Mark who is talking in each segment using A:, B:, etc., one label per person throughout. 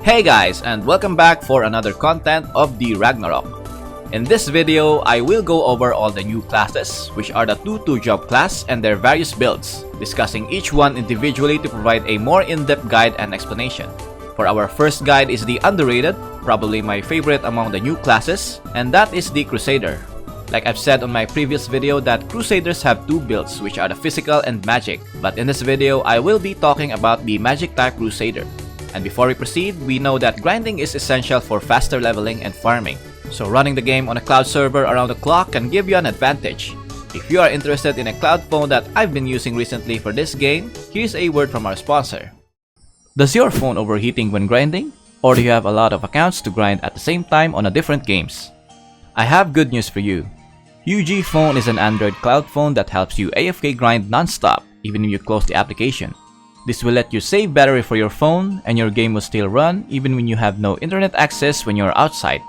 A: Hey guys, and welcome back for another content of the Ragnarok. In this video, I will go over all the new classes, which are the 2 job class and their various builds, discussing each one individually to provide a more in-depth guide and explanation. For our first guide is the underrated, probably my favorite among the new classes, and that is the Crusader. Like I've said on my previous video that Crusaders have 2 builds, which are the physical and magic, but in this video, I will be talking about the magic type Crusader. And before we proceed, we know that grinding is essential for faster leveling and farming. So running the game on a cloud server around the clock can give you an advantage. If you are interested in a cloud phone that I've been using recently for this game, here's a word from our sponsor. Does your phone overheating when grinding? Or do you have a lot of accounts to grind at the same time on a different games? I have good news for you. UG Phone is an Android cloud phone that helps you AFK grind non-stop even when you close the application. This will let you save battery for your phone and your game will still run even when you have no internet access when you're outside.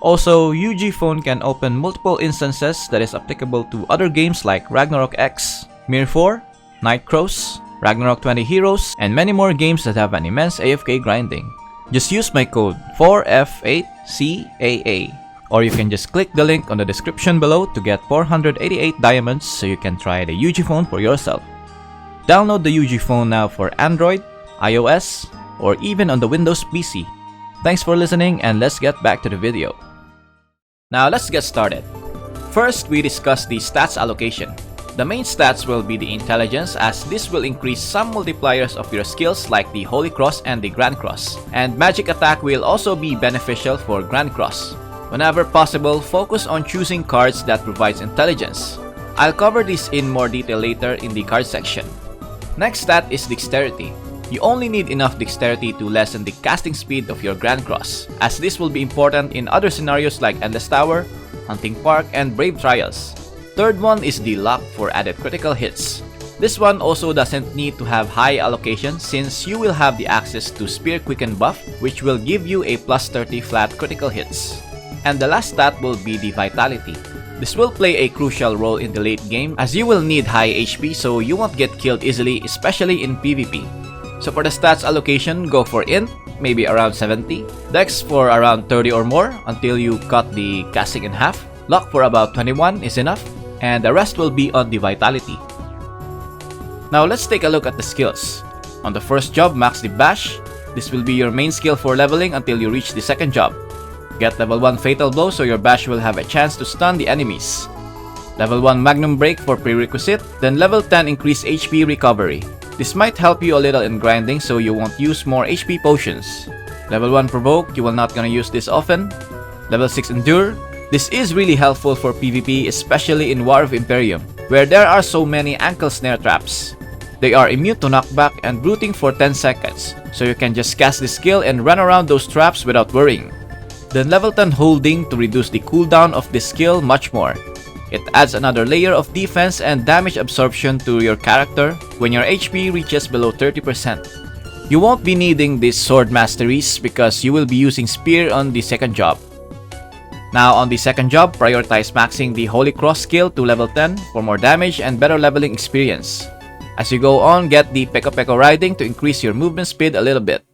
A: Also, UG Phone can open multiple instances that is applicable to other games like Ragnarok X, Mir 4, Night Cross, Ragnarok 20 Heroes, and many more games that have an immense AFK grinding. Just use my code 4F8CAA, or you can just click the link on the description below to get 488 diamonds so you can try the UG Phone for yourself. Download the UG Phone now for Android, iOS, or even on the Windows PC. Thanks for listening and let's get back to the video. Now let's get started. First, we discuss the stats allocation. The main stats will be the intelligence, as this will increase some multipliers of your skills like the Holy Cross and the Grand Cross. And magic attack will also be beneficial for Grand Cross. Whenever possible, focus on choosing cards that provides intelligence. I'll cover this in more detail later in the card section. Next stat is dexterity. You only need enough dexterity to lessen the casting speed of your Grand Cross, as this will be important in other scenarios like Endless Tower, Hunting Park, and Brave Trials. Third one is the luck for added critical hits. This one also doesn't need to have high allocation since you will have the access to Spear Quicken buff, which will give you a plus 30 flat critical hits. And the last stat will be the vitality. This will play a crucial role in the late game as you will need high HP so you won't get killed easily, especially in PvP. So for the stats allocation, go for Int, maybe around 70, Dex for around 30 or more until you cut the casting in half, Luck for about 21 is enough, and the rest will be on the vitality. Now let's take a look at the skills. On the first job, max the Bash. This will be your main skill for leveling until you reach the second job. Get level 1 Fatal Blow so your Bash will have a chance to stun the enemies. Level 1 Magnum Break for prerequisite, then level 10 increase HP recovery. This might help you a little in grinding so you won't use more HP potions. Level 1 Provoke, you will not gonna use this often. Level 6 Endure. This is really helpful for PvP, especially in War of Imperium, where there are so many ankle snare traps. They are immune to knockback and brooting for 10 seconds, so you can just cast this skill and run around those traps without worrying. Then level 10 Holding to reduce the cooldown of this skill much more. It adds another layer of defense and damage absorption to your character when your HP reaches below 30%. You won't be needing these sword masteries because you will be using Spear on the second job. Now on the second job, prioritize maxing the Holy Cross skill to level 10 for more damage and better leveling experience. As you go on, get the Peko Peko Riding to increase your movement speed a little bit.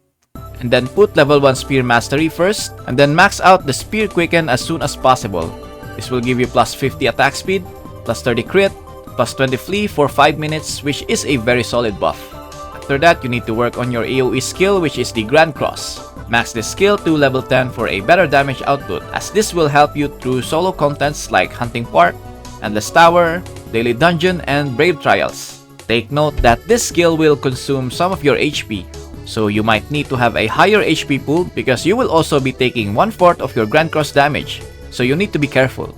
A: And then put level 1 Spear Mastery first, and then max out the Spear Quicken as soon as possible. This will give you plus 50 attack speed, plus 30 crit, plus 20 flee for 5 minutes, which is a very solid buff. After that, you need to work on your AoE skill, which is the Grand Cross. Max this skill to level 10 for a better damage output, as this will help you through solo contents like Hunting Park, Endless Tower, Daily Dungeon, and Brave Trials. Take note that this skill will consume some of your HP, so you might need to have a higher HP pool because you will also be taking 1/4 of your Grand Cross damage, so you need to be careful.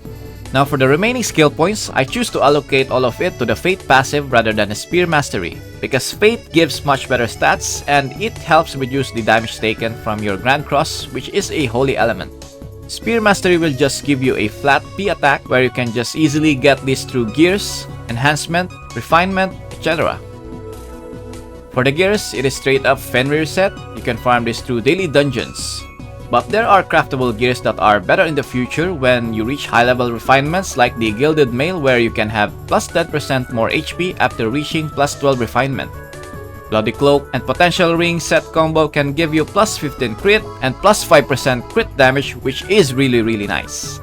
A: Now for the remaining skill points, I choose to allocate all of it to the Fate passive rather than a Spear Mastery, because Fate gives much better stats and it helps reduce the damage taken from your Grand Cross, which is a holy element. Spear Mastery will just give you a flat P attack where you can just easily get this through gears, enhancement, refinement, etc. For the gears, it is straight up Fenrir set. You can farm this through daily dungeons. But there are craftable gears that are better in the future when you reach high level refinements like the Gilded Mail, where you can have plus 10% more HP after reaching plus 12 refinement. Bloody Cloak and Potential Ring set combo can give you plus 15 crit and plus 5% crit damage, which is really nice.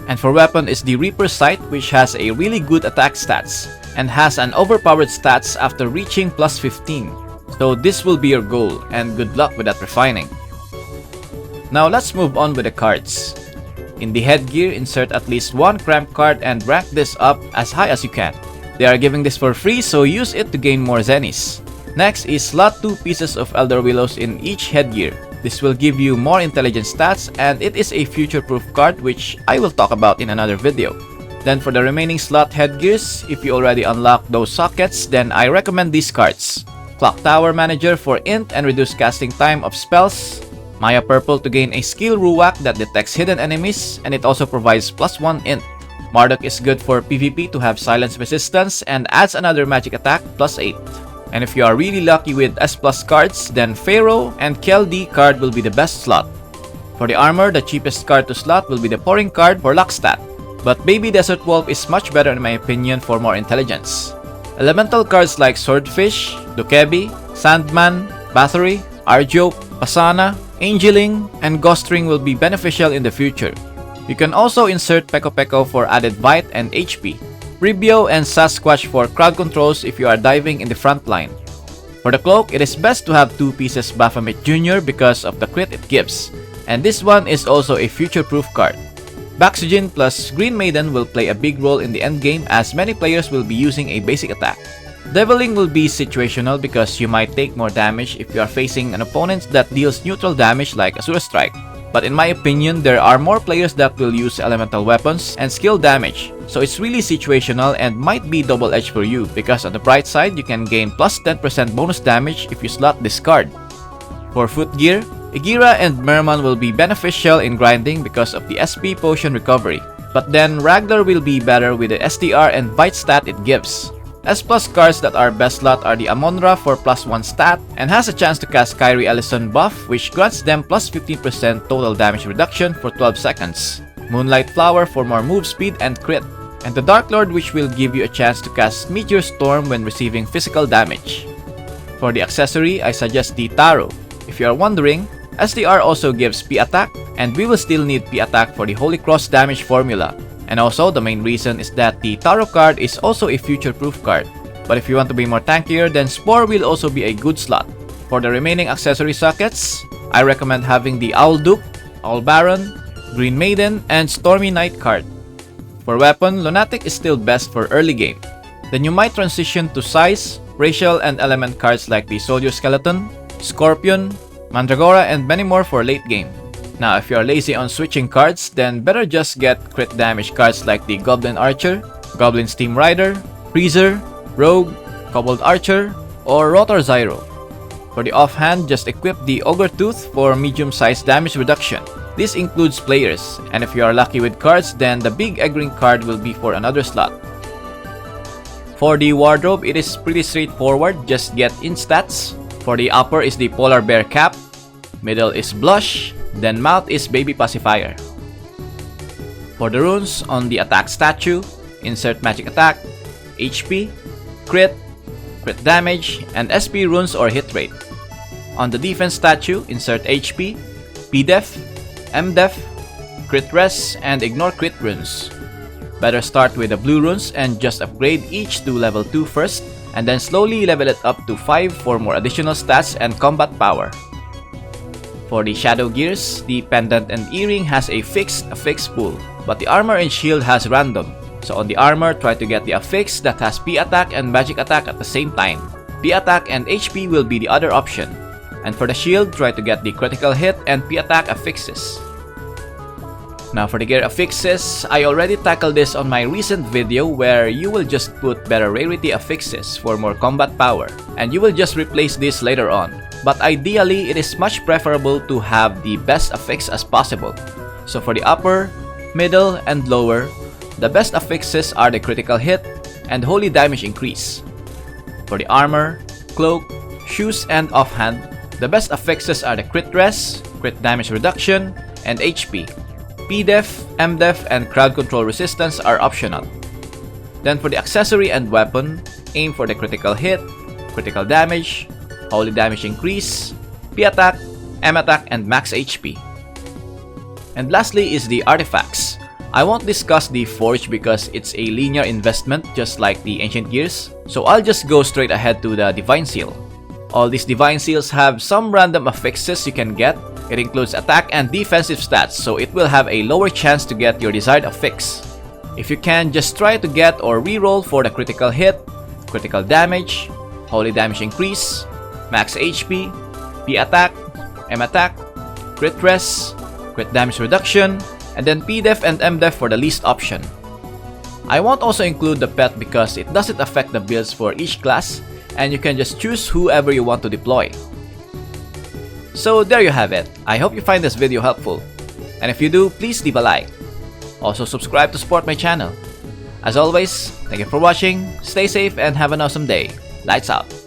A: And for weapon is the Reaper Sight, which has a really good attack stats and has an overpowered stats after reaching plus 15. So this will be your goal, and good luck with that refining. Now let's move on with the cards. In the headgear, insert at least one cramp card and rank this up as high as you can. They are giving this for free, so use it to gain more zennies. Next is slot 2 pieces of Elder Willows in each headgear. This will give you more intelligence stats, and it is a future-proof card which I will talk about in another video. Then for the remaining slot headgears, if you already unlocked those sockets, then I recommend these cards. Clock Tower Manager for int and reduce casting time of spells. Maya Purple to gain a skill Ruwak that detects hidden enemies, and it also provides plus 1 int. Marduk is good for PvP to have silence resistance and adds another magic attack plus 8. And if you are really lucky with S+ cards, then Pharaoh and Keldi card will be the best slot. For the armor, the cheapest card to slot will be the Pouring card for luck stat. But Baby Desert Wolf is much better in my opinion for more intelligence. Elemental cards like Swordfish, Dokebi, Sandman, Bathory, Arjope, Pasana, Angeling, and Ghostring will be beneficial in the future. You can also insert Peko Peko for added bite and HP. Ribio and Sasquatch for crowd controls if you are diving in the front line. For the cloak, it is best to have 2 pieces Baphomet Jr. because of the crit it gives, and this one is also a future-proof card. Baxogen plus Green Maiden will play a big role in the endgame as many players will be using a basic attack. Deviling will be situational because you might take more damage if you are facing an opponent that deals neutral damage like Asura Strike. But in my opinion, there are more players that will use elemental weapons and skill damage, so it's really situational and might be double-edged for you because on the bright side, you can gain plus 10% bonus damage if you slot this card. For footgear, Igira and Merman will be beneficial in grinding because of the SP potion recovery, but then Ragnar will be better with the STR and bite stat it gives. S+ cards that are best slot are the Amonra for plus 1 stat and has a chance to cast Kyrie Ellison buff which grants them plus 15% total damage reduction for 12 seconds. Moonlight Flower for more move speed and crit. And the Dark Lord which will give you a chance to cast Meteor Storm when receiving physical damage. For the accessory, I suggest the Taro. If you are wondering, STR also gives P attack and we will still need P attack for the Holy Cross damage formula. And also, the main reason is that the Taro card is also a future-proof card. But if you want to be more tankier, then Spore will also be a good slot. For the remaining accessory sockets, I recommend having the Owl Duke, Owl Baron, Green Maiden, and Stormy Knight card. For weapon, Lunatic is still best for early game. Then you might transition to size, racial, and element cards like the Soldier Skeleton, Scorpion, Mandragora, and many more for late game. Now, if you are lazy on switching cards, then better just get crit damage cards like the Goblin Archer, Goblin Steam Rider, Freezer, Rogue, Kobold Archer, or Rotor Zyro. For the offhand, just equip the Ogre Tooth for medium-sized damage reduction. This includes players, and if you are lucky with cards, then the Big Egg Ring card will be for another slot. For the wardrobe, it is pretty straightforward, just get in stats. For the upper is the Polar Bear Cap, middle is Blush, then mouth is Baby Pacifier. For the runes, on the attack statue, insert magic attack, HP, crit, crit damage, and SP runes or hit rate. On the defense statue, insert HP, PDef, MDef, crit res, and ignore crit runes. Better start with the blue runes and just upgrade each to level 2 first, and then slowly level it up to 5 for more additional stats and combat power. For the Shadow Gears, the pendant and earring has a fixed affix pool, but the armor and shield has random. So on the armor, try to get the affix that has P attack and magic attack at the same time. P attack and HP will be the other option. And for the shield, try to get the critical hit and P attack affixes. Now for the gear affixes, I already tackled this on my recent video where you will just put better rarity affixes for more combat power, and you will just replace this later on. But ideally, it is much preferable to have the best affix as possible. So for the upper, middle, and lower, the best affixes are the critical hit and holy damage increase. For the armor, cloak, shoes, and offhand, the best affixes are the crit res, crit damage reduction, and HP. PDef, MDef, and crowd control resistance are optional. Then for the accessory and weapon, aim for the critical hit, critical damage, holy damage increase, P attack, M attack, and max HP. And lastly is the artifacts. I won't discuss the Forge because it's a linear investment just like the Ancient Gears, so I'll just go straight ahead to the Divine Seal. All these Divine Seals have some random affixes you can get. It includes attack and defensive stats, so it will have a lower chance to get your desired affix. If you can, just try to get or reroll for the critical hit, critical damage, holy damage increase, max HP, P attack, M attack, crit res, crit damage reduction, and then P def and M def for the least option. I won't also include the pet because it doesn't affect the builds for each class, and you can just choose whoever you want to deploy. So there you have it. I hope you find this video helpful, and if you do, please leave a like. Also subscribe to support my channel. As always, thank you for watching, stay safe and have an awesome day. Lights out.